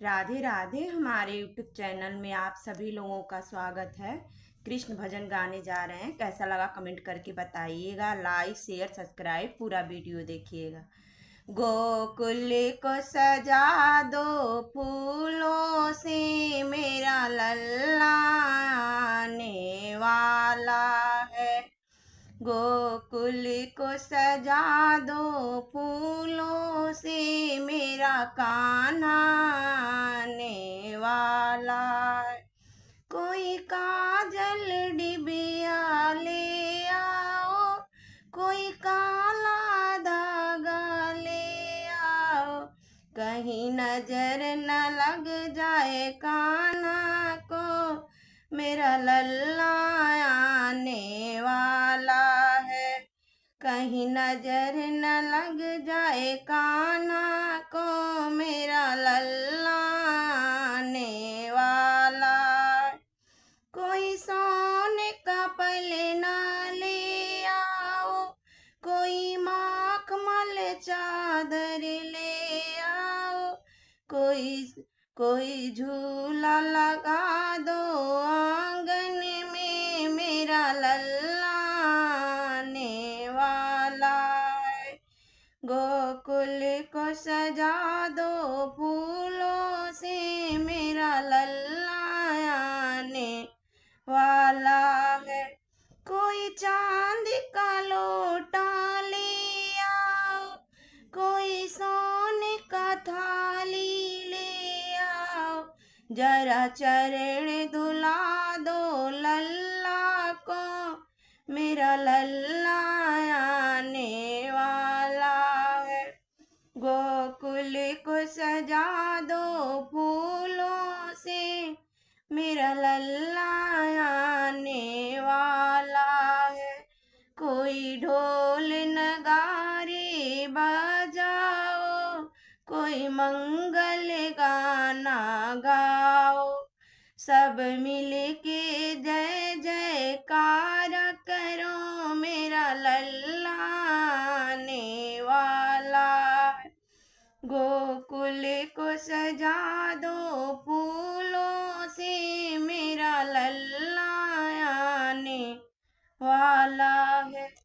राधे राधे। हमारे YouTube channel में आप सभी लोगों का स्वागत है। कृष्ण भजन गाने जा रहे हैं। कैसा लगा कमेंट करके बताइएगा। लाइक शेयर सब्सक्राइब पूरा वीडियो देखिएगा। गोकुल को सजा दो फूलों से, मेरा लल्ला आने वाला है। गोकुल को सजा दो फूलों से, मेरा कान्हा आने वाला है। कोई काजल डिबिया ले आओ, कोई काला धागा ले आओ, कहीं नजर न लग जाए कान्हा को, मेरा लल्ला आने वाला है। कहीं नजर न लग जाए कान्हा को, मेरा लल्ला आने वाला है। कोई सोने का पलना ले आओ, कोई मखमल चादर ले आओ, कोई झूला लगा दो आंगन में, मेरा लल्ला आने वाला है। गोकुल को सजा दो फूलों से, मेरा लल्ला आने वाला है। कोई चांदी का लोटा ले आओ, कोई सोने का थाली ले आओ, जरा चरण धुला दो लल्ला को, मेरा लल्ला आने वाला है। गोकुल को सजा दो फूलों से, मेरा लल्ला आने वाला है। कोई ढोल नगारे बजाओ, कोई मंगल गाना गाओ, सब मिल के जय जयकार करो, मेरा लल्ला आने वाला है। गोकुल को सजा